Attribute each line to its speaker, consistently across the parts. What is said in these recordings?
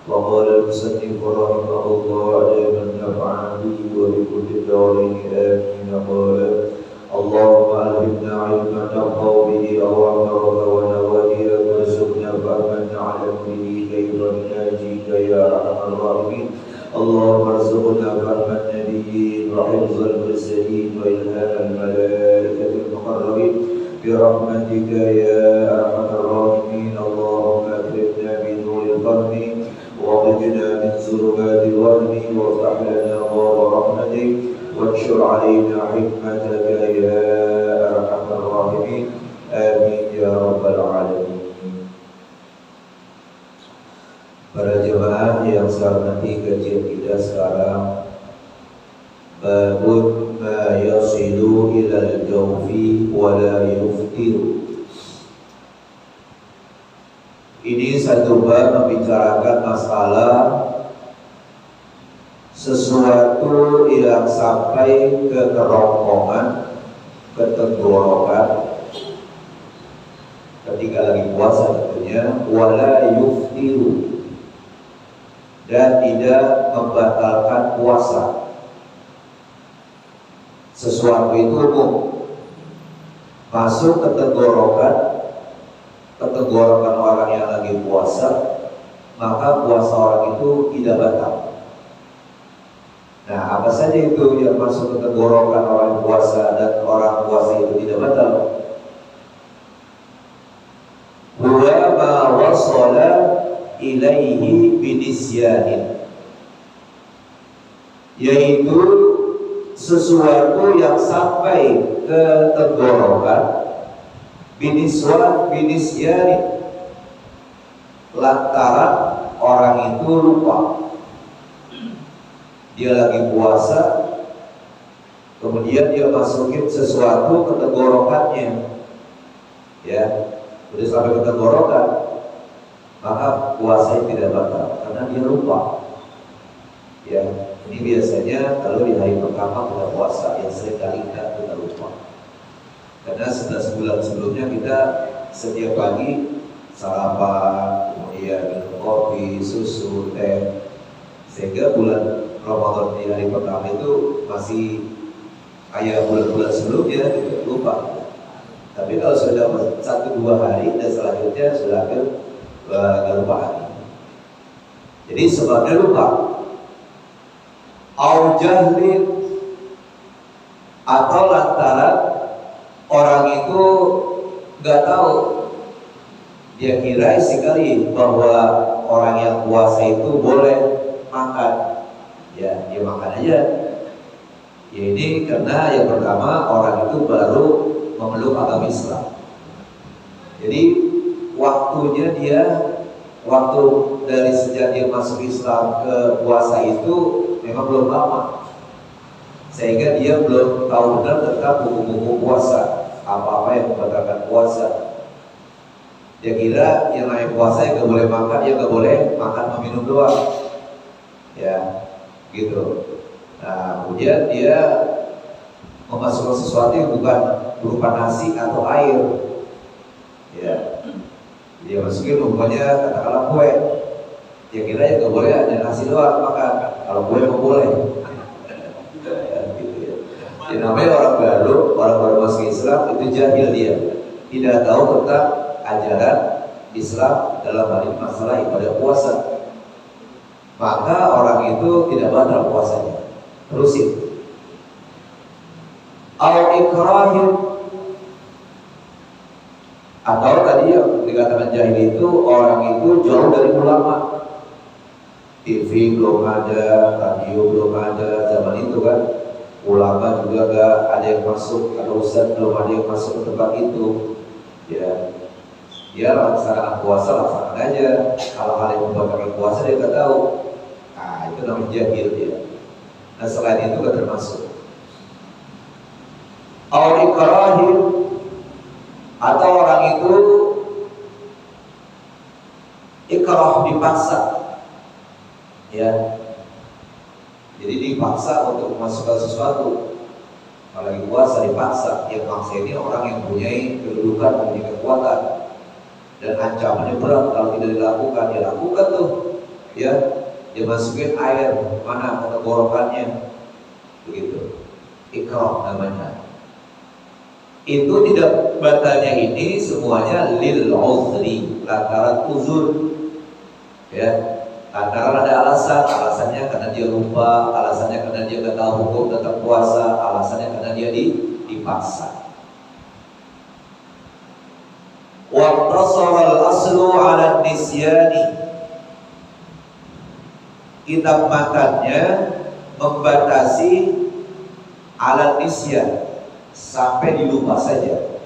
Speaker 1: وقال المصنف رحمه الله من نفع به وبكل الدارين آمين. قال اللهم ألهمنا علما نفقه به أوامرك ونواهيك وارزقنا فهما نعلم به خيرا ناجيك يا أرحم الراحمين. اللهم ارزقنا فهم النبيين وحفظ المرسلين وإلهام الملائكة المقربين برحمتك يا أرحم الراحمين. اللهم أكرمنا بنور الفهم واخرجنا من ظلمات الوهم وافتح لنا باب رحمتك وانشر علينا حكمتك يا أرحم الراحمين. آمين يا رب العالمين. Para jemaah yang saya hormati, kajian kita sekarang babun ma yasilu ilal jawfi wa la yuftiru. Ini satu bab membicarakan masalah sesuatu yang sampai ke kerongkongan, ke tenggorokan ketika lagi puasa tentunya, wala yuftiru, dan tidak membatalkan puasa. Sesuatu itu umum, masuk ke tenggorokan orang yang lagi puasa, maka puasa orang itu tidak batal. Nah, apa saja itu yang masuk ke tenggorokan orang puasa dan orang puasa itu tidak batal? Huwa ma wasala ilaihi binisyanin, yaitu sesuatu yang sampai ke tenggorokan binisyanin, lantaran orang itu lupa. Dia lagi puasa, kemudian dia masukin sesuatu ke tenggorokannya, ya, udah sampai ke tenggorokan, maka puasanya tidak batal karena dia lupa. Ya, ini biasanya kalau di hari pertama kita puasa, yang seringkali kita lupa. Karena 11 bulan sebelumnya kita setiap pagi sarapan, kemudian minum kopi, susu, teh, sehingga bulan Ramadan di hari pertama itu masih kayak bulan-bulan sebelumnya, gitu, lupa. Tapi kalau sudah 1-2 hari dan selanjutnya sudah hampir gak lupa lagi. Jadi sebabnya lupa, au jahlin, atau lantaran orang itu gak tahu. Dia kira sekali bahwa orang yang puasa itu boleh makan, ya dia makan aja. Ya, ini karena yang pertama orang itu baru memeluk agama Islam. Jadi waktu dari sejak dia masuk Islam ke puasa itu memang belum lama, sehingga dia belum tahu benar tentang buku-buku puasa, apa-apa yang membatalkan puasa. Dia kira yang namanya puasa yang gak boleh makan, yang gak boleh makan meminum doang, ya gitu. Nah, kemudian dia memasukkan sesuatu yang bukan berupa nasi atau air, ya. Dia masukin umpamanya katakanlah kue, dia kira yang gak boleh hanya nasi doang makan, kalau kue mau boleh. Gitu ya. Jadi namanya orang baru masuk Islam itu jahil, dia tidak tahu tentang ajaran Islam dalam hal ini masalah ibadah puasa, maka orang itu tidak batal puasanya. Terusin, al-ikrahim, atau tadi yang dikatakan jahil itu orang itu jauh dari ulama. TV belum ada, radio belum ada zaman itu kan, ulama juga gak ada yang masuk, kalau ustaz belum ada yang masuk ke tempat itu, ya. Dia laksanakan puasa, laksanakan aja. Hal-hal yang membatalkan puasa dia gak tahu. Nah, itu namanya jahil dia. Nah, selain itu gak termasuk. Al-ikrahim, atau orang itu ikrah, dipaksa, ya. Jadi dipaksa untuk memasukkan sesuatu. Kalau lagi puasa dipaksa, yang paksa ini orang yang punya kedudukan, punya kekuatan, dan ancamannya berat. Kalau tidak dilakukan, ya lakukan tuh. ya, dia masukin air mana tenggorokannya, begitu. Ikrah namanya. Itu tidak batalnya ini semuanya lil uzri, lantaran uzur, ya, lantaran ada alasannya karena dia lupa, alasannya karena dia nggak tahu hukum tentang puasa, alasannya karena dia dipaksa. Wa tasara al-aslu 'ala nisyani. Kitab makannya membatasi ala nisyan sampai dilupa saja.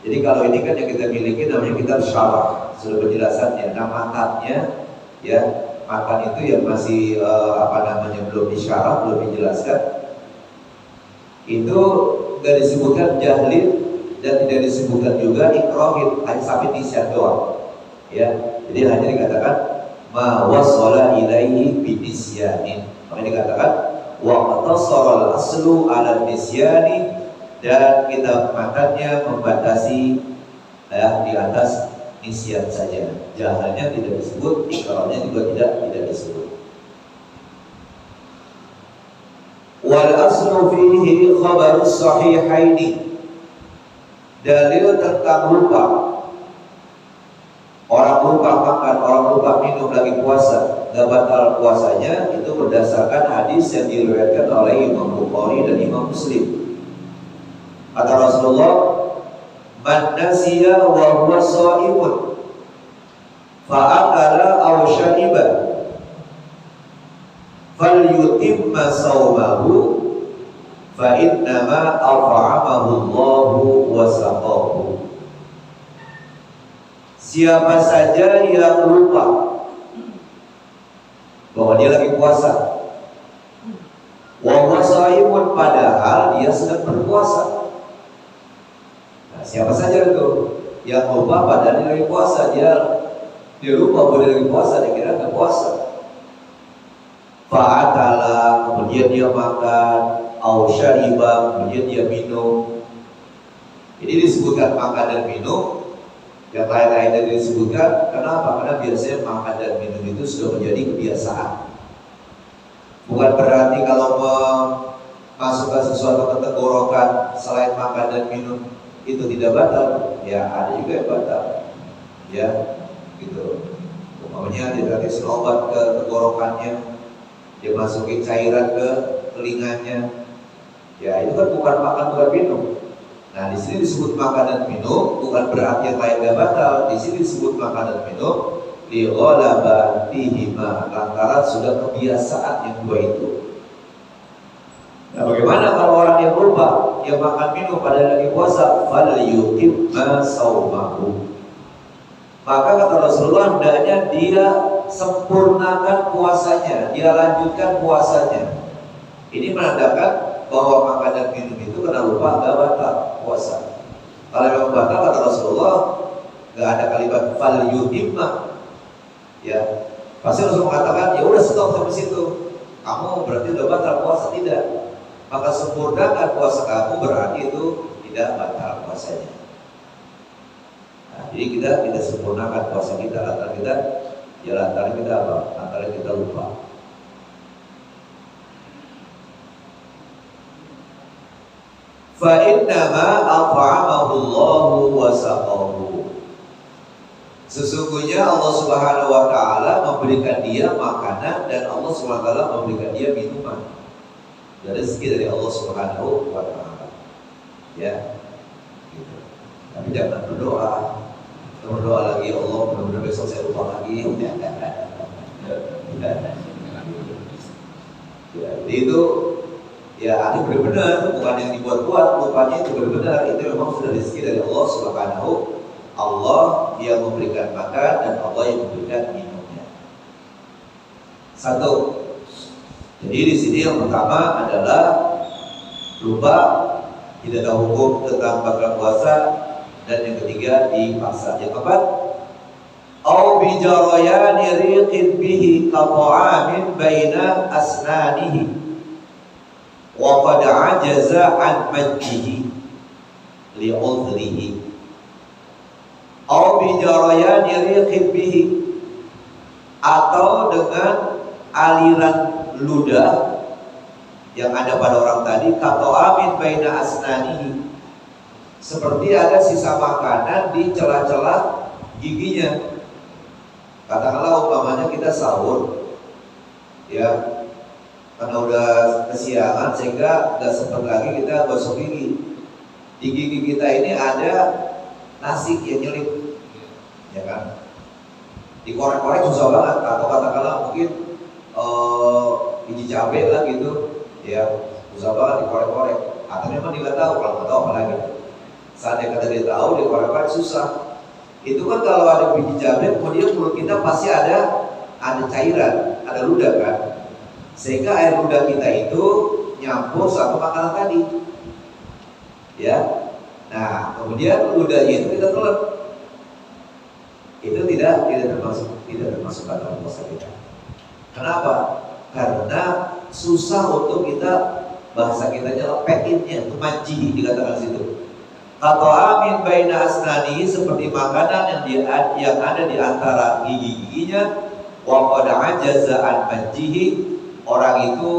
Speaker 1: Jadi kalau ini kan yang kita miliki namanya kitab syarah, sudah penjelasannya. Nah makannya, ya, makan itu yang masih belum disyarah, belum dijelaskan. Itu tidak disebutkan jahlin dan tidak disebutkan juga ikrohin, hanya sampai nisyan doang. Ya, jadi hanya dikatakan ma wasala ilaihi binisyanin. Makanya dikatakan wa qatasara al-aslu 'ala nisyani, dan kita makannya membatasi, ya, di atas nisyan saja. Jahalnya tidak disebut, ikrarnya juga tidak disebut. Wal aslu fihi khabarus sahihaini. Dalil tentang lupa. Orang lupa makan, orang lupa minum lagi puasa, gak batal puasanya, itu berdasarkan hadis yang diriwayatkan oleh Imam Bukhari dan Imam Muslim. Kata Rasulullah, man nasiya wa huwa sha'imun fa akala aw shariba falyutimma shawmahu fa innama at'amahu Allahu wa saqahu. Siapa saja yang lupa bahwa dia lagi puasa, wa huwa sha'imun, padahal dia sedang berpuasa. Siapa saja itu yang lupa padahal dia lagi puasa, dia lupa bahwa dia lagi puasa, dia kira nggak puasa. Fa'akala, kemudian dia makan, au syariba, kemudian dia minum. Jadi disebutkan makan dan minum, yang lain-lain tadi disebutkan. Kenapa? Karena biasanya makan dan minum itu sudah menjadi kebiasaan. Bukan berarti kalau memasukkan sesuatu ke tenggorokan selain makan dan minum itu tidak batal, ya ada juga yang batal, ya, gitu. Umpamanya dia kasih obat ke tenggorokannya, dia masukin cairan ke telinganya, ya itu kan bukan makan, bukan minum. Nah di sini disebut makan dan minum, bukan berarti yang lain gak batal. Di sini disebut makan dan minum li ghalabantihima, lantaran sudah kebiasaan yang dua itu. Nah bagaimana kalau orang yang lupa, dia makan minum pada lagi puasa, falyutimma shaumahu, maka kata Rasulullah hendaknya dia sempurnakan puasanya, dia lanjutkan puasanya. Ini menandakan bahwa makan dan minum itu karena lupa gak batal puasa. Kalau memang batal kata Rasulullah gak ada kalimat falyutimma, ya pasti Rasul mengatakan ya udah stop sampai situ, kamu berarti udah batal puasa. Tidak, maka sempurnakan puasa kamu, berarti itu tidak batal puasanya. Nah, jadi kita sempurnakan puasa kita, lantaran kita apa? Lantaran kita lupa. Fa innama at'amahu Allahu wa saqahu. Sesungguhnya Allah Subhanahu wa taala memberikan dia makanan dan Allah Subhanahu wa taala memberikan dia minuman. Dari rezeki dari Allah Subhanahu wa taala. Ya. Gitu. Tapi jangan berdoa lagi, Allah mudah-mudahan besok saya lupa lagi. Ya, itu ya ini benar-benar bukan yang dibuat-buat, lupanya itu benar-benar, itu memang sudah rezeki dari Allah Subhanahu. Allah yang memberikan makan dan Allah yang memberikan minumnya. Satu. Jadi di sini yang pertama adalah lupa, tidak ada hukum tentang batal puasa, dan yang ketiga dipaksa. Yang keempat, au bi jarayani riqin bihi qata'amin baina asnanihi wa qad ajaza an majjihi li udhrihi. Au bi jarayani riqin bihi, atau dengan aliran ludah yang ada pada orang tadi, kata amin baina asnanihi, seperti ada sisa makanan di celah-celah giginya. Katakanlah umpamanya kita sahur, ya, karena udah kesiangan sehingga nggak sempat lagi kita gosok gigi. Di gigi kita ini ada nasi yang nyelip, ya kan? Dikorek-korek susah banget. Atau katakanlah mungkin biji cabai lah gitu, ya, susah banget dikorek-korek. Atau memang dia nggak tahu, kalau nggak tahu apa lagi. Saat dia kata dia tahu, dikorek-korek susah. Itu kan kalau ada biji cabai, kemudian mulut kita pasti ada cairan, ada ludah kan, sehingga air ludah kita itu nyampur sama makanan tadi, ya. Nah, kemudian ludahnya itu kita telan, itu tidak termasuk batal puasa kita. Kenapa? Karena susah untuk kita, bahasa kita lepetinnya, tumajihi dikatakan situ. Atau amin baina asnani, seperti makanan yang ada di antara gigi-giginya. Wa qad ajaza an manjihi, orang itu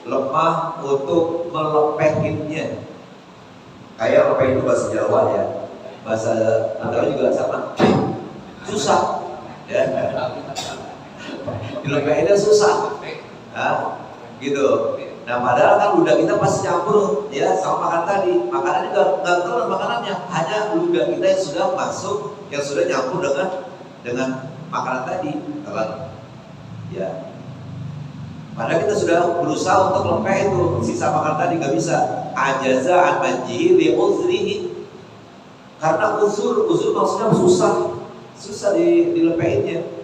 Speaker 1: lemah untuk melepehinnya. Kayak lepeh itu bahasa Jawa ya, bahasa Madura juga sama, susah ya, dilepehinnya susah, nah, gitu. Nah, padahal kan ludah kita pasti campur ya sama makanan tadi. Makanannya nggak telan makanannya, hanya ludah kita yang sudah masuk, yang sudah nyampur dengan makanan tadi, telan. Ya. Padahal kita sudah berusaha untuk lepeh itu sisa makanan tadi, nggak bisa. Ajaza an manjihi li uzrihi, karena uzur maksudnya susah dilepehinnya.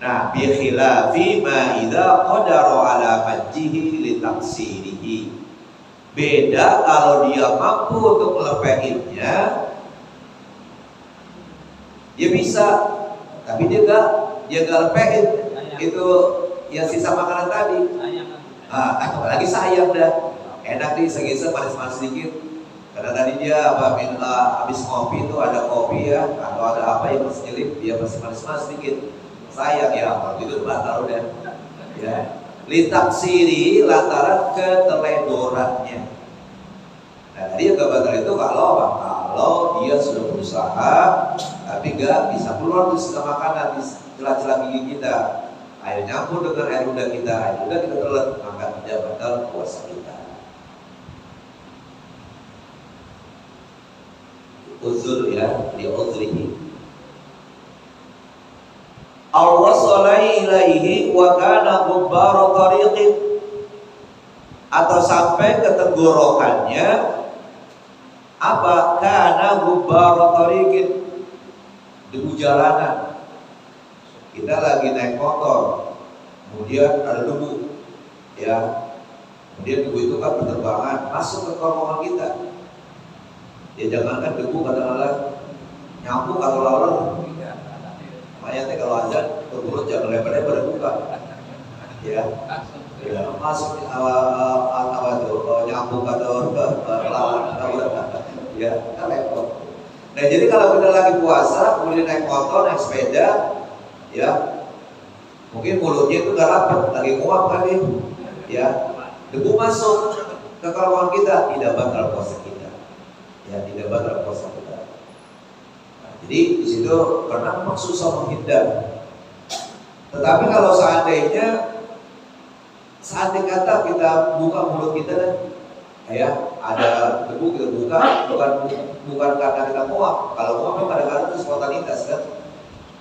Speaker 1: Nah, bi khilafi ma idza qadara ala manjihi li taksirihi. Beda kalau dia mampu untuk melepehinnya, dia bisa, tapi dia nggak lepehin itu yang sisa makanan tadi. Apalagi sayang dah, enak nih segisa manis-manis sedikit. Karena tadi dia habis kopi itu ada kopi ya, atau ada apa yang masih nyelip, dia masih manis-manis sedikit. Sayang ya, kalau itu batal udah. Ya, litaksiri lantaran keteledorannya. Nah, tadi yang batal itu kalau apa? Kalau dia sudah berusaha, tapi nggak bisa keluar tuh sisa makanan di celah-celah gigi kita. Air nyampur dengan air ludah kita, kita telan, maka tidak batal puasa kita. Uzur ya, dia uzrihi. Allah salai ilaihi wa kana gubbar tariqin, atau sampai ke tenggorokannya apa? Kana gubbar tariqin, debu jalanan. Kita lagi naik motor, kemudian ada debu, ya. Kemudian debu itu kan berterbangan masuk ke kerongkongan kita. Ya jangankan debu, katakanlah nyamuk atau lalat. Makanya kalau azan mulut jangan lebar-lebar buka, ya. Ya masuk nyamuk atau lalat, ya kan repot. Nah, jadi kalau kita lagi puasa, kemudian naik motor, naik sepeda, ya, mungkin mulutnya itu gak rapat, lagi nguap kali, ya, debu masuk ke kerongkongan kita, tidak batal puasa kita, ya, tidak batal puasa kita. Nah, jadi di situ karena memang susah menghindar. Tetapi kalau seandainya kata kita buka mulut kita dan ya ada debu kita buka, bukan karena kita muak. Kalau muak memang kadang-kadang itu spontanitas kan.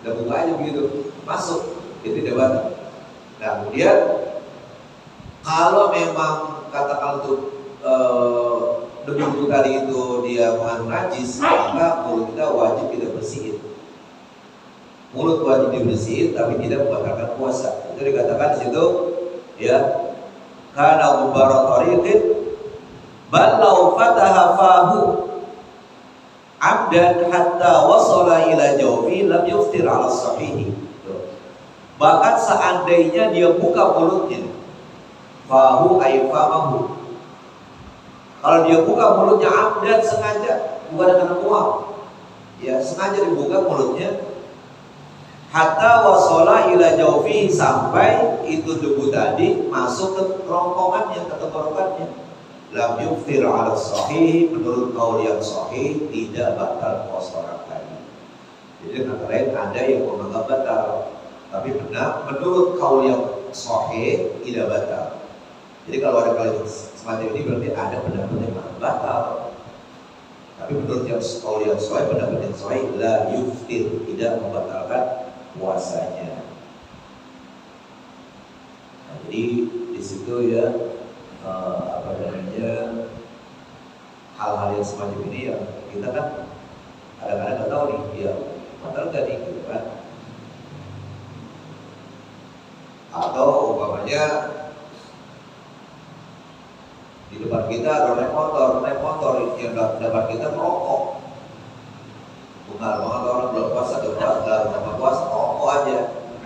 Speaker 1: Kita buka aja begitu, masuk, itu tidak batal. Nah, kemudian kalau memang katakan untuk debu tadi itu dia mengandung najis, maka mulut kita wajib kita bersihin. Mulut wajib dibersihin, tapi tidak membatalkan puasa. Itu dikatakan di situ, ya, karena mubarak tariqin bal law fataha fahu abdan hatta wasala ila jawfi lam yuftir ala sahihi. Bahkan seandainya dia buka mulutnya, fahu ay famahu, kalau dia buka mulutnya abdan, sengaja, bukan dengan muak, ya, sengaja dibuka mulutnya, hatta wasala ila jawfi, sampai itu debu tadi masuk ke kerongkongannya, ke tenggorokannya. Lam yuftir ala sahih, menurut kaul yang sahih tidak batal puasa orang tadi. Jadi kata lain ada yang menganggap batal, tapi benar menurut kaul yang sahih tidak batal. Jadi kalau ada kalimat semacam ini berarti ada pendapat yang batal. Tapi menurut yang kaul yang sahih, pendapat yang sahih la yuftir, tidak membatalkan puasanya. Nah, jadi di situ ya apa namanya, hal-hal yang semacam ini yang kita kan kadang-kadang nggak tahu nih, ya batal nggak nih, gitu kan? Atau umpamanya di depan kita ada naik motor yang depan kita merokok. Bukan banget orang belum puasa, udah puasa rokok aja.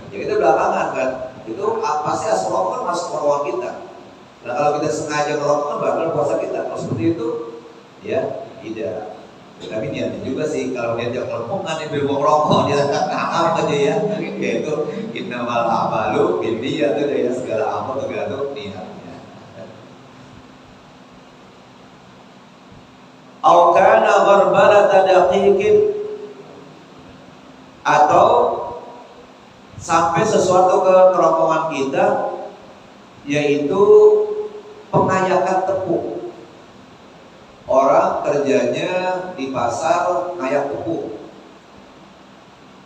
Speaker 1: Ya kita belakangan kan, itu pasti asal rokok kan masuk ke ruang kita. Nah kalau kita sengaja merokok kan batal puasa kita. Kalau seperti itu, ya tidak. Ya, tapi niatnya juga sih, kalau dia jangan melempungkan yang berbuang rokok, dia ngangap aja ya. Yaitu innamal a'malu binniyat, itu ya, segala amal tergantung niatnya. Au kana gharbalata daqiqin, atau sampai sesuatu ke kerongkongan kita, yaitu pengayakan tepung. Orang kerjanya di pasar ngayak tepung,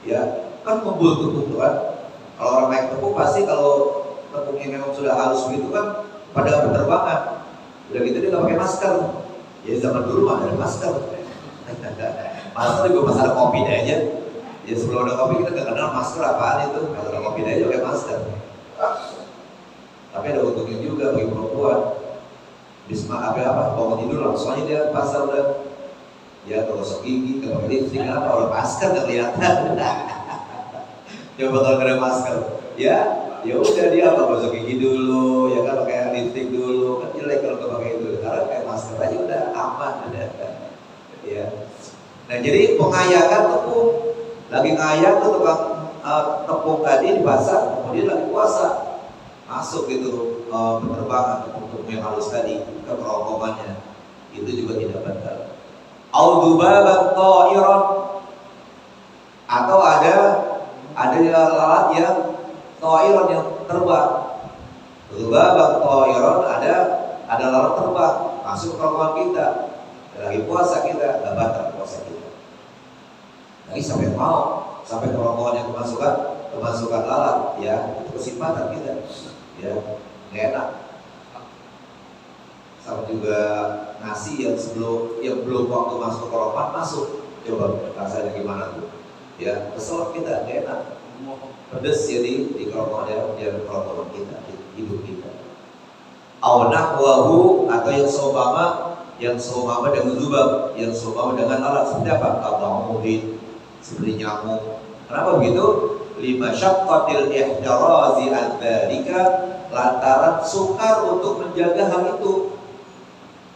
Speaker 1: ya kan membul tepung tuh kan. Kalau orang naik tepung pasti kalau tepungnya memang sudah halus begitu kan pada penerbangan. Udah gitu dia nggak pakai masker. Ya zaman dulu mah ada masker. Masker juga pas ada kopi aja. Ya sebelum ada kopi kita nggak kenal masker apaan itu. Kalau ada kopi aja pakai masker. Tapi ada untungnya juga bagi perempuan. Bisma apa bangun tidur langsung aja dia pasar udah, ya kalau gosok gigi, kalau lipstick apa, orang masker nggak kelihatan. Coba kalau nggak ada masker, ya udah dia apa gosok gigi dulu, ya kan pakai lipstick dulu, kan jelek kalau nggak pakai itu. Karena kayak masker aja udah aman, ya. Nah jadi pengayakan tepung, lagi ngayak tuh tukang tepung tadi di pasar, kemudian lagi puasa, masuk gitu penerbangan tepung yang halus tadi ke kerongkongannya, itu juga tidak batal. Audzubaban ta'iran, atau ada lalat yang ta'iran yang terbang. Audzubaban ta'iran, ada lalat terbang masuk ke kerongkongan kita, lagi puasa kita, nggak batal puasa kita. Lagi sampai kerongkongan yang kemasukan lalat, ya itu kesimpatan kita, ya nggak enak. Sama juga nasi yang belum waktu masuk ke kerongkongan masuk, coba rasanya gimana tuh? Ya kesel kita, nggak enak, pedes ya di kerongkongan, ya kerongkongan kita, di hidup kita. Awnah wahu, atau yang seumpama dengan zubab, yang seumpama dengan lalat, seperti apa? Kabamudin, seperti nyamuk. Kenapa begitu? Lima syaqqatil ihtirazi an-dzalika, lantaran sukar untuk menjaga hal itu.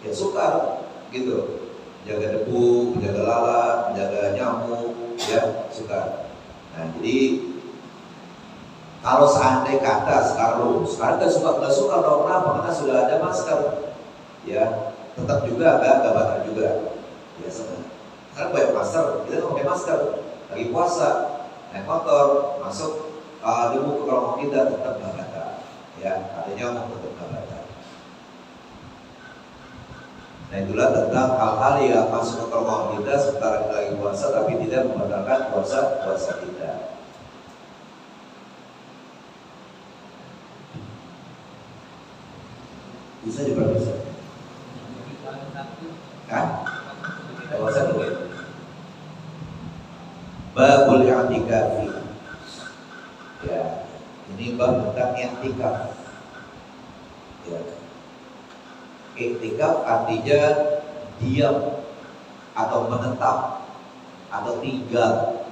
Speaker 1: Ya sukar gitu, jaga debu, menjaga lalat, menjaga nyamuk, ya sukar. Nah jadi kalau seandainya kata sekarang nggak suka dong, kenapa? Karena sudah ada masker, ya tetap juga nggak batal juga, biasa. Karena banyak masker, kita nggak pakai masker, lagi puasa, naik motor, masuk debu ke kerongkongan kita, tetap nggak batal, ya artinya tetap nggak batal. Nah itulah tentang hal-hal yang masuk ke kerongkongan kita sementara kita lagi puasa, tapi tidak membatalkan puasa kita. Bisa juga bisa. Kan? Puasa dulu. Babul i'tikafi. Ya, ini bab tentang i'tikaf. Ya. I'tikaf artinya diam atau menetap atau tinggal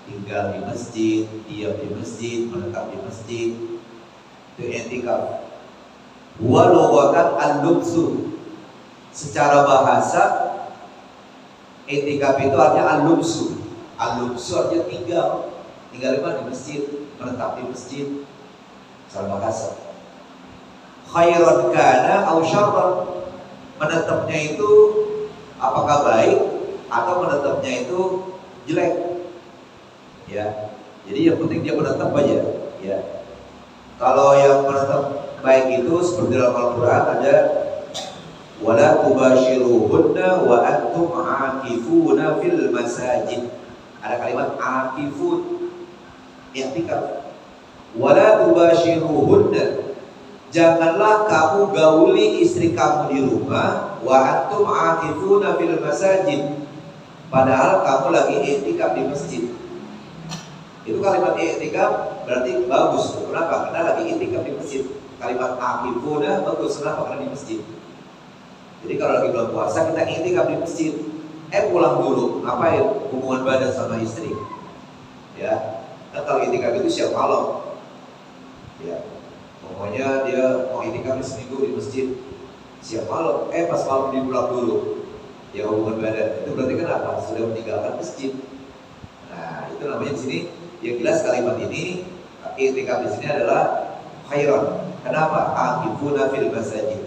Speaker 1: di masjid, diam di masjid, menetap di masjid. Itu i'tikaf. Wa lughatan al-lubsu. Secara bahasa i'tikaf itu artinya al-lubsu. Al-lubsu artinya tinggal. tinggal di masjid, menetap di masjid. Salah bahasa. Khairan kana aw syarran, menetapnya itu apakah baik atau menetapnya itu jelek, ya. Jadi yang penting dia menetap aja, ya. Kalau yang menetap baik itu seperti dalam Al-Quran ada wala tubashiruhunna wa antum aakifuna fil masajid. Ada kalimat aakifun, i'tikaf. Wala tubashiruhunna, janganlah kamu gauli istri kamu di rumah, wa antum aakifuna fil masajid, padahal kamu lagi i'tikaf di masjid. Itu kalimat i'tikaf berarti bagus. Kenapa? Karena lagi i'tikaf di masjid. Kalimat aakifuna bagus, kenapa? Karena di masjid. Jadi kalau lagi bulan puasa kita i'tikaf di masjid, pulang dulu, ngapain? Hubungan badan sama istri, ya. Nah kalau i'tikaf itu siap malam, ya. Pokoknya dia mau i'tikaf seminggu di masjid, siap malam, pas malam dia pulang dulu, ya hubungan badan. Itu berarti kenapa? Sudah meninggalkan masjid. Nah itu namanya di sini. Yang jelas kalimat ini i'tikaf di sini adalah khairan. Kenapa? Aqifuna fil masajid.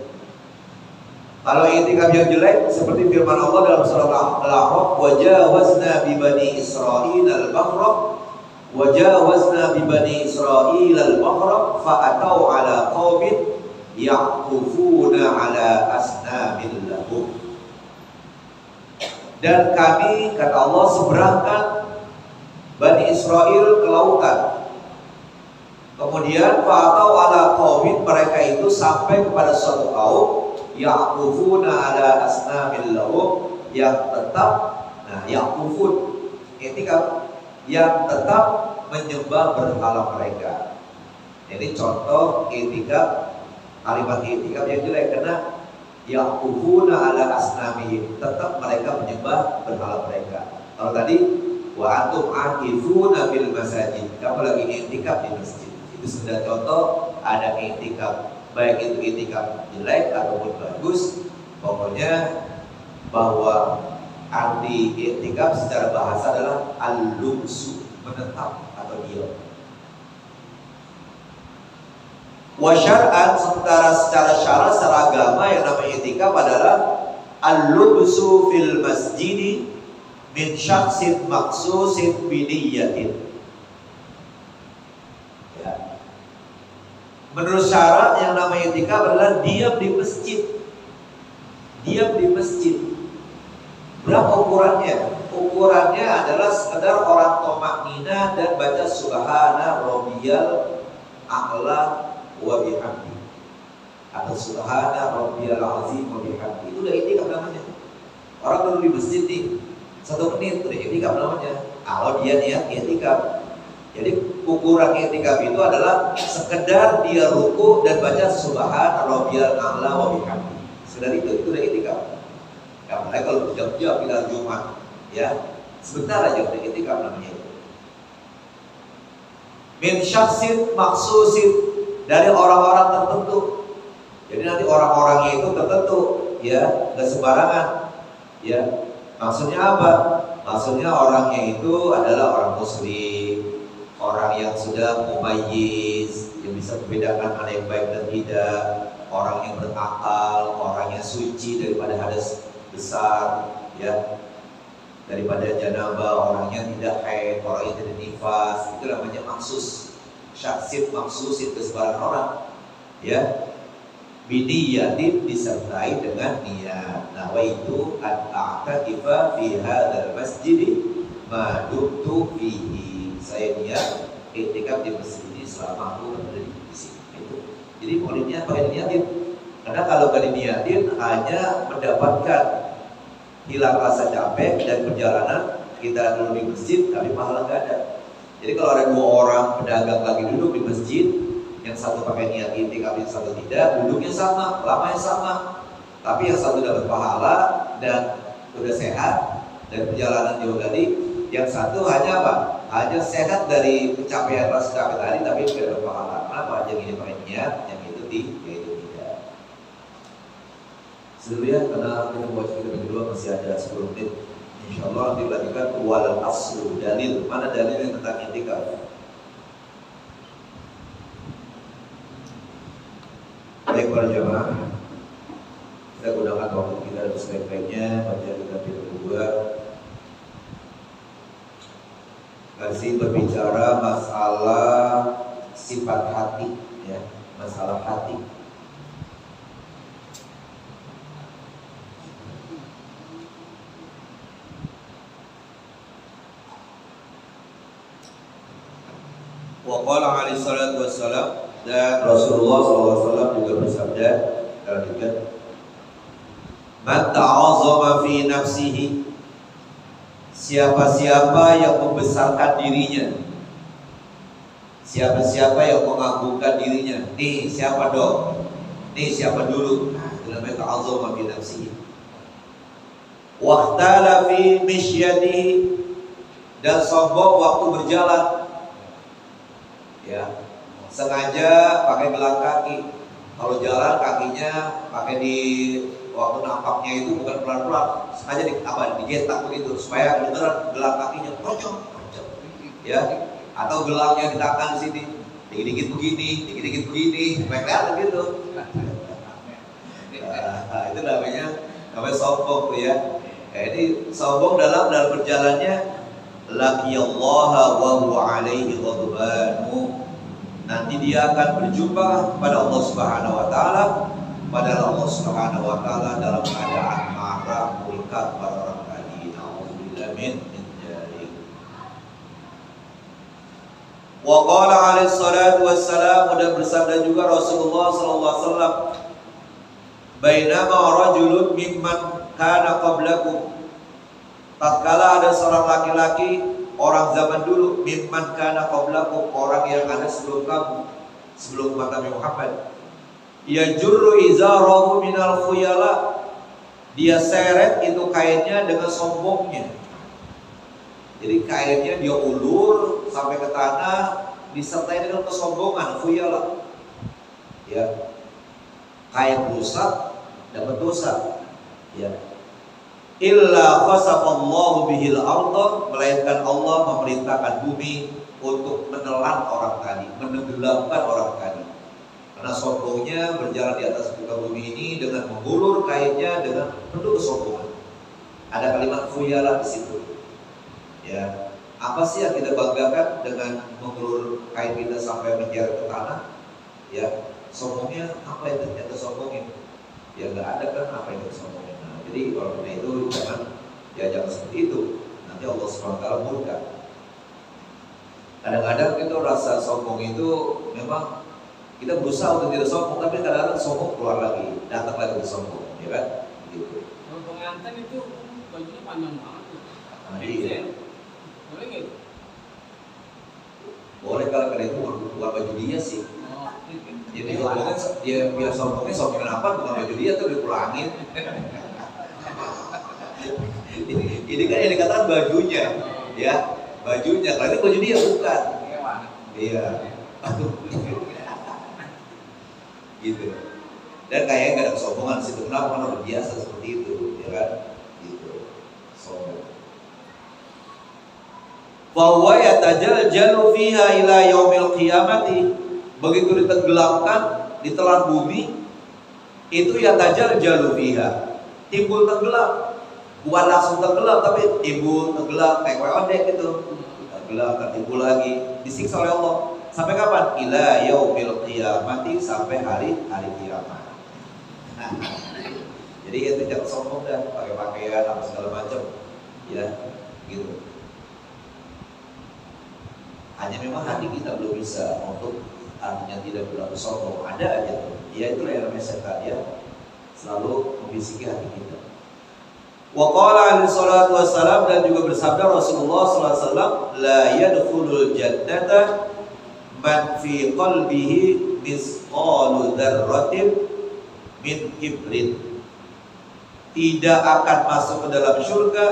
Speaker 1: Kalau i'tikaf yang jelek seperti firman Allah dalam surah Al-A'raf, wajawazna bi bani Israil al-bahra, wajawazna bi bani Israil al-bahra fa atau ala qaumin yaqufuna ala asnamin lahum. Dan kami, kata Allah, seberangkan Bani Israel ke lautan. Kemudian fa'atau ala qaumin, mereka itu sampai kepada suatu kaum yaqufuna ala asnamil lahum, yang tetap, nah yaqufun i'tikaf, yang tetap menyembah berhala mereka. Ini contoh i'tikaf, kalimat i'tikaf yang jelek, karena yaqufuna ala asnamihim, tetap mereka menyembah berhala mereka. Kalau tadi wa antum aqifuna fil masajid, kamu lagi i'tikaf di masjid. Itu sudah contoh ada i'tikaf, baik itu i'tikaf jelek ataupun bagus. Pokoknya bahwa arti i'tikaf secara bahasa adalah al-lubsu, menetap atau diam. Wa syar'an, secara syara, secara agama yang namanya i'tikaf adalah al-lubsu fil masjidi min syaksin maksusin biniyatin. Ya. Menurut syarat yang namanya i'tikaf adalah diam di masjid. Diam di masjid. Berapa ukurannya? Ukurannya adalah sekedar orang tomaknina dan baca subhana rabbiyal a'la wa bihamdi, atau subhana rabbiyal azim wa bihamdi. Itu udah i'tikaf namanya. Orang dulu di masjid nih 1 menit udah i'tikaf namanya. Kalau dia niat i'tikaf. Jadi ukuran i'tikaf itu adalah sekedar dia ruku dan baca subhana rabbiyal a'la wa bihamdi. Sudah itu udah i'tikaf. Apalagi kalau jam-jam kita Jumat, ya sebentar aja udah i'tikaf namanya itu. Min syaksin maksusin, dari orang-orang tertentu. Jadi nanti orang-orangnya itu tertentu, ya nggak sembarangan, ya. Maksudnya apa? Maksudnya orangnya itu adalah orang muslim, orang yang sudah mumayyiz, yang bisa membedakan mana yang baik dan tidak, orang yang berakal, orang yang suci daripada hadas besar, ya, daripada janabah, orangnya tidak haid, orangnya tidak nifas. Itu namanya maksus. Syaksin maksus itu sebarang orang, ya. Biniyatin, disertai dengan niat. Nah, wa itu at-ta'takifa fi hadzal masjid ma dumtu fihi. Saya niat i'tikaf di masjid ini selama aku berada di sini. Itu. Jadi poinnya pakai niatin. Karena kalau gak diniatin hanya mendapatkan hilang rasa capek dan perjalanan kita dulu di masjid, tapi pahala gak ada. Jadi kalau ada 2 orang pedagang lagi duduk di masjid, yang satu pakai niat i'tikaf, yang satu tidak, duduknya sama, lamanya sama, tapi yang satu dapat pahala dan sudah sehat dan perjalanan juga tadi, yang satu hanya apa? Hanya sehat dari pencapaian rasa capek tadi, tapi tidak dapat pahala. Kenapa? Yang ini pakai niat, yang itu tidak. Sebelumnya karena kita buat kita berdua masih ada 10 menit, Insyaallah nanti dilanjutkan wal aslu, dalil. Mana dalil yang tentang i'tikaf? Baik para jamaah, kita gunakan waktu kita dengan sebaik-baiknya. Baca kita kedua masih berbicara masalah sifat hati, ya, masalah hati. Wa qala alaihi salatu wassalam, dan Rasulullah SAW juga bersabda dalam hadis, "Man ta'azzama fi nafsihi", siapa-siapa yang membesarkan dirinya, siapa-siapa yang mengagungkan dirinya. Nih siapa dong? Nih siapa dulu? Nah, itu namanya ta'azzama fi nafsihi. Waqtala fi mishyatihi, dan sombong waktu berjalan, ya, sengaja pakai gelang kaki. Kalau jalan kakinya pakai di waktu nampaknya itu bukan pelan-pelan, sengaja digetak begitu supaya beneran gelang kakinya tonjok, ya. Atau gelangnya ditakan di sini, dikit-dikit begini, supaya kelihatan gitu. Nah, itu namanya sombong tuh ya. Ini sombong dalam berjalannya. Laqiyallaha wa huwa alaihi ghadbanu, nanti dia akan berjumpa pada Allah Subhanahu wa taala, padahal Allah Subhanahu wa taala dalam keadaan marah murka pada orang tadi. Nauzubillah min dzalik. Wa qala alaihi salatu wassalam, dan bersabda juga Rasulullah sallallahu alaihi wasallam, bainama rajulun mimman kana qablakum, tatkala ada seorang laki-laki orang zaman dulu, mimman kana qablakum, orang yang ada sebelum kamu, sebelum umat Nabi Muhammad, yajurru izarahu minal khuyala, dia seret itu kainnya dengan sombongnya. Jadi kainnya dia ulur sampai ke tanah, disertai dengan kesombongan, khuyala, ya, kain rusak dapat dosa, ya. Illa khasafallahu bihil arda, melainkan Allah memerintahkan bumi untuk menelan orang tadi, menenggelamkan orang tadi. Karena sombongnya berjalan di atas muka bumi ini dengan mengulur kainnya dengan penuh kesombongan. Ada kalimat khuyala di situ. Ya, apa sih yang kita banggakan dengan mengulur kain kita sampai menjara ke tanah? Ya, sombongnya apa yang ternyata sombongin? Ya nggak ada kan apa yang kita sombongin. Jadi kalau itu jangan seperti itu, nanti Allah SWT murka. Kadang-kadang itu rasa sombong itu memang kita berusaha untuk tidak sombong, tapi kadang-kadang sombong keluar lagi, datang lagi sombong, ya kan? Gitu.
Speaker 2: Kalau pengantin itu bajunya panjang banget.
Speaker 1: Nah, iya.
Speaker 2: Boleh nggak?
Speaker 1: Boleh, kalau itu bukan baju dia sih. Jadi sombongnya dia biar sombongin apa? Bukan baju dia tuh dipulangin. Ini kan yang dikatakan bajunya, ya, bajunya. Kalau itu baju dia bukan. Iya. Gitu. Dan kayaknya nggak ada kesombongan di situ. Kenapa? Karena udah biasa seperti itu, ya kan? Gitu. Sombong. Bahwa yatajaljalu fiha ila yaumil qiyamati, begitu ditenggelamkan, ditelan bumi, itu yatajaljalu fiha, timbul tenggelam. Bukan langsung tenggelam, tapi timbul tenggelam kayak kodek gitu. Tenggelam, timbul lagi, disiksa oleh Allah. Sampai kapan? Ila yaumil qiyamati, sampai hari kiamat. Nah, jadi itu jangan sombong dah, pakai pakaian apa segala macam, ya, gitu. Hanya memang hati kita belum bisa untuk artinya tidak berlaku sombong. Ada aja tuh. Ya itulah yang namanya setan, ya, selalu membisiki hati kita. Wa qala alaihi salatu wassalam, dan juga bersabda Rasulullah sallallahu alaihi wasallam, la yadkhulul jannata man fi qalbihi misqalu dzarratin min kibrin. Tidak akan masuk ke dalam surga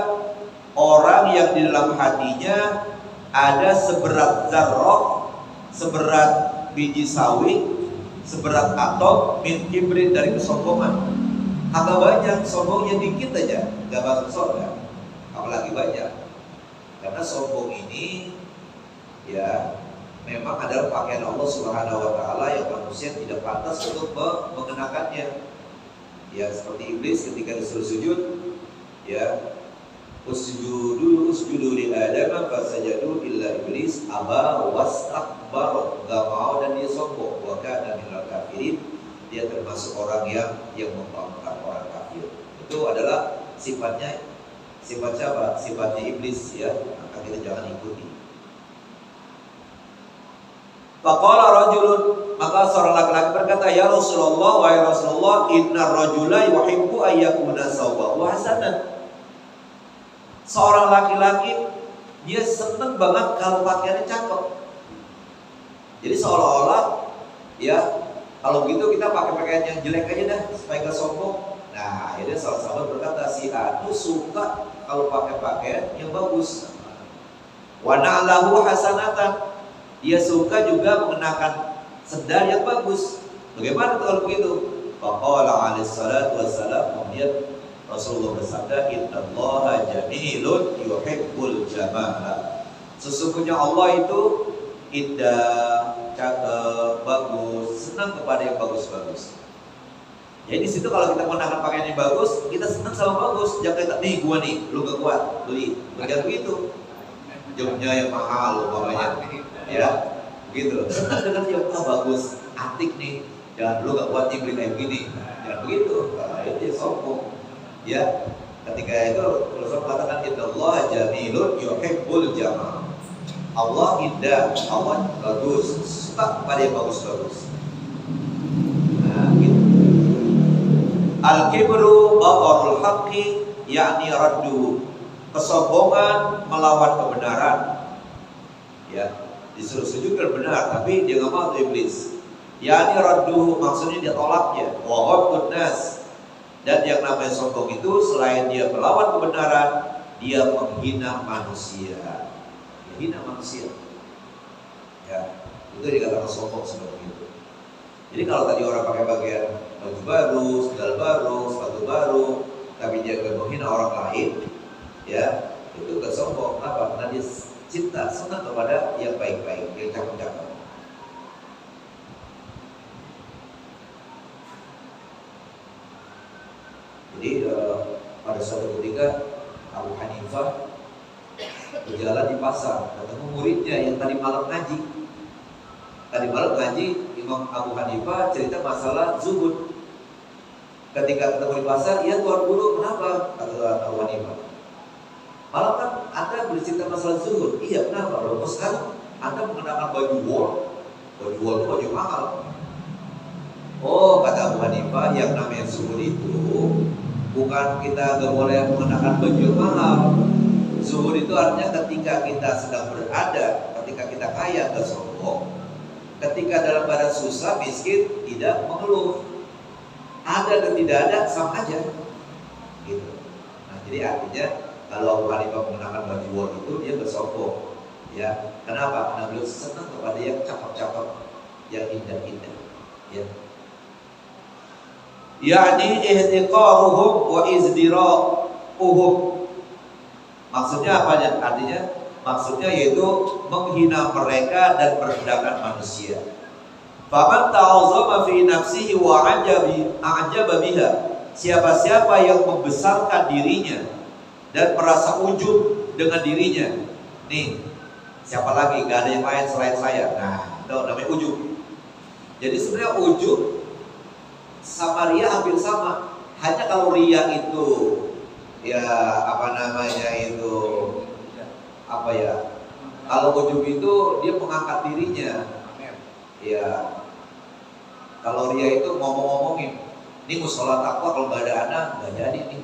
Speaker 1: orang yang di dalam hatinya ada seberat zarrah, seberat biji sawi, seberat atom min kibrin, dari kesombongan. Agak banyak, sombongnya dikit aja, gak masuk surga. apalagi banyak. Karena sombong ini ya memang adalah pakaian Allah Subhanahu wa taala yang manusia tidak pantas untuk mengenakannya. Ya seperti iblis ketika disuruh sujud, ya usjudu li Adam fasajadu illa iblis aba wastakbar, enggak mau dan dia sombong. Wa kana minal kafirin, dia termasuk orang yang membangkang orang kafir. Itu adalah sifatnya siapa? Sifatnya iblis ya, maka kita jangan ikuti. Faqala rajulun, maka seorang laki-laki berkata, ya Rasulullah, wahai Rasulullah, inna rajula yuhibbu ayyakuna sawbahu hasanan. Seorang laki-laki dia senang banget kalau pakaiannya cakep. Jadi seolah-olah ya kalau gitu kita pakai pakaian yang jelek aja dah supaya gak sombong. Nah akhirnya salah sahabat berkata, si Anu suka kalau pakai pakaian yang bagus. Wa na'lahu hasanatan, dia suka juga mengenakan sendal yang bagus. Bagaimana kalau begitu? Faqala alaihi salatu wassalam, kemudian Rasulullah bersabda, innallaha jamilun yuhibbul jamala. Sesungguhnya Allah itu indah, cakep, bagus, senang kepada yang bagus-bagus. Jadi di situ kalau kita mengenakan pakaian yang bagus, kita senang sama bagus. Jangan kita nih gua nih, lu gak kuat, beli. Begitu begitu. Jamnya yang mahal umpamanya. Ya, begitu. Senang dengan yang bagus, antik nih. Jangan lu gak kuat nih beli kayak gini. Jangan begitu. Nah, itu sombong. Ya, ketika itu Rasulullah katakan innallaha jamilun yuhibbul jamal. Allah indah, Allah bagus, suka kepada yang bagus-bagus. Nah, gitu. Al-kibru batarul haqqi, yakni raddu. Kesombongan melawan kebenaran. Ya, disuruh sujud benar, tapi dia nggak mau, iblis. Yakni raddu, maksudnya dia tolaknya. Wa ghamdun nas. Dan yang namanya sombong itu selain dia melawan kebenaran, dia menghina manusia. Dia hina manusia. Ya, itu dikatakan sombong seperti itu. Jadi kalau tadi orang pakai pakaian baju baru, sandal baru, sepatu baru, tapi dia menghina orang lain, ya itu gak sombong. Apa? Karena dia cinta, senang kepada yang baik-baik, yang cakep-cakep. Jadi pada suatu ketika Abu Hanifah berjalan di pasar, ketemu muridnya yang tadi malam ngaji. Tadi malam ngaji, Imam Abu Hanifah cerita masalah zuhud. Ketika ketemu di pasar, iya tuan guru, kenapa? Kata Abu Hanifah, malam kan Anda bercerita masalah zuhud. Iya, kenapa? Loh, sekarang Anda mengenakan baju wol. Baju wol itu baju mahal. Oh, kata Abu Hanifah, yang namanya zuhud itu bukan kita gak boleh mengenakan baju mahal. Zuhud itu artinya ketika kita sedang berada, ketika kita kaya gak sombong, ketika dalam keadaan susah, miskin, tidak mengeluh. Ada dan tidak ada sama aja. Gitu. Nah, jadi artinya kalau Abu Hanifah mengenakan baju wol itu dia bersombong. Ya, kenapa? Karena beliau senang kepada yang cakep-cakep, yang indah-indah. Ya. Yani ihtiqaruhum wa izdira'uhum. Maksudnya apa? Artinya maksudnya yaitu menghina mereka dan merendahkan manusia. Faman ta'azzama fi nafsihi wa a'jaba biha. Siapa-siapa yang membesarkan dirinya dan merasa ujub dengan dirinya. Nih, siapa lagi? Gak ada yang lain selain saya. Nah, itu namanya ujub. Jadi sebenarnya ujub sama ria hampir sama. Hanya kalau ria itu ya apa namanya itu apa ya? Kalau ujub itu dia mengangkat dirinya. Ya. Kalau ria itu ngomong-ngomongin, ini musola takwa kalau nggak ada anak nggak jadi nih.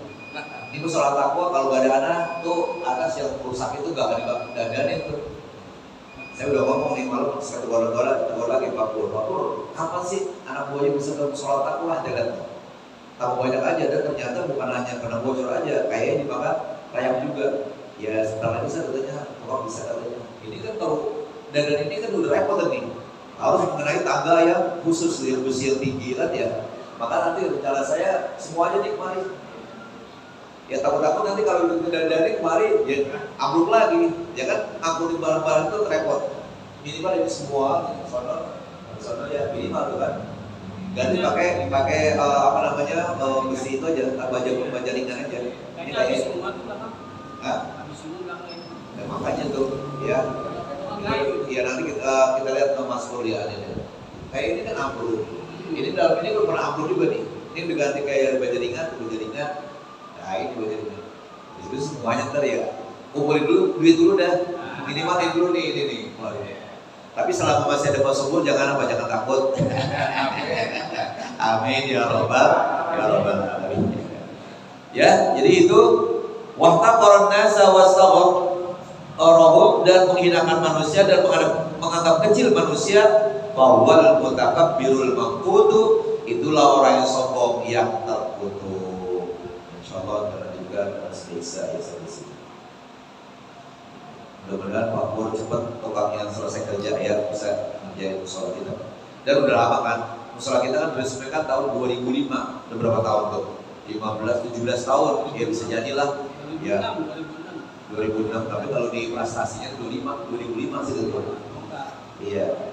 Speaker 1: Ini musola takwa kalau nggak ada anak tuh atas yang rusak itu nggak akan didadanin tuh. Saya udah ngomong nih malam satu tegur lagi Pak Pur, kapan sih anak buahnya bisa ke musola takwa? Dia kan tambah banyak aja, dan ternyata bukan hanya kena bocor aja, kayaknya dimakan rayap juga. Ya sebentar lagi bisa katanya, orang bisa katanya. Ini kan kalau dadan ini kan udah repot nih. Harus mengenai tangga yang khusus, yang besi yang tinggi kan ya. Maka nanti rencana saya semuanya nih kemari. Ya takut-takut nanti kalau itu dari kemarin ya ambruk lagi, ya kan angkutin barang-barang itu repot. Minimal ini semua, sono ya minimal tuh kan. Ganti pakai apa namanya besi itu aja, baja ringan aja. Ini
Speaker 2: Kayaknya habis
Speaker 1: kayak,
Speaker 2: semua tuh belakang.
Speaker 1: ah,
Speaker 2: Habis semua belakang itu.
Speaker 1: ya, makanya tuh, ya. Ya nanti kita lihat Mas Kurlian ini. Kayak ini kan ambruk. Ini dalam ini pernah ambruk juga nih. Ini diganti kayak baja ringan. Nah ini baja ringan. Itu semuanya ntar ya. Kumpulin dulu duit dulu dah. Minimal ini dulu nih ini nih. Tapi selama masih ada Mas jangan takut. Amin ya robbal alamin. Ya, jadi itu wahtaqaran nasa wastagharahum dan menghinakan manusia dan menganggap kecil manusia. Fawwal mutakabbirul maqtudu, itulah orang yang sombong yang terkutuk. Insyaallah karena juga tersiksa ya di sini. Mudah-mudahan Pak Pur cepat tukang yang selesai kerja ya bisa menjadi musola kita. Dan udah lama kan, musola kita kan diresmikan tahun 2005. Udah berapa tahun tuh? 15-17 tahun. Ya bisa jadilah.
Speaker 2: 2006,
Speaker 1: Ya.
Speaker 2: 2006.
Speaker 1: 2006. Tapi kalau di prestasinya 2005 sih itu. Iya.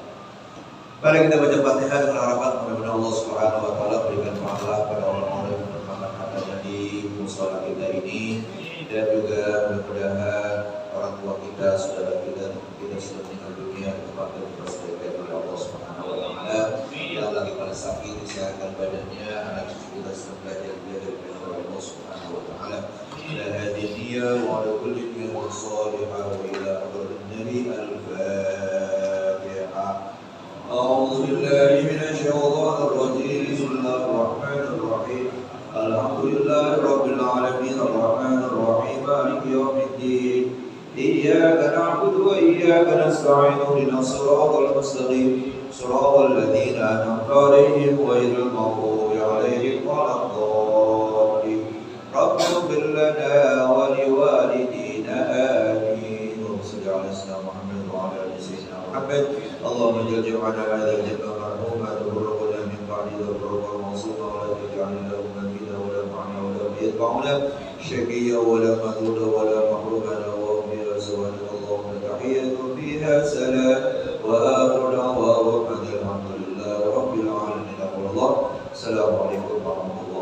Speaker 1: Mari kita baca Fatihah dengan harapan mudah-mudahan Allah Subhanahu wa taala berikan pahala pada orang-orang yang bermanfaat di musola kita ini, dan juga mudah-mudahan orang tua kita, saudara kita sudah meninggal dunia ditempatkan di surga oleh Allah Subhanahu wa taala. Yang lagi pada sakit disehatkan badannya, anak cucu kita sedang belajar dari Allah Subhanahu wa taala. Ala hadhihi wa ala kulli niyatin salihah wa ila hadratin nabi al-Fatihah. أعوذ بالله من الشيطان الرجيم بسم الله الرحمن الرحيم الحمد لله رب العالمين الرحمن الرحيم مالك يوم الدين إياك نعبد وإياك نستعين اهدنا الصراط المستقيم صراط الذين أنعمت عليهم غير المغضوب عليهم ولا الضالين رب اغفر لنا ولوالدينا آمين وصل على سيدنا محمد وعلى آل سيدنا محمد اللهم اجعل جمعنا هذا الجنة مرحوما تفرقنا من بعد ذكرك موصوما ولا تجعل لهما فينا ولا معنا ولا يتبعنا شقيا ولا مذولا ولا محروما وهم بأزواجك اللهم تحية فيها سلام وآخر دعواهم أن الحمد لله رب العالمين. الله السلام عليكم ورحمة الله.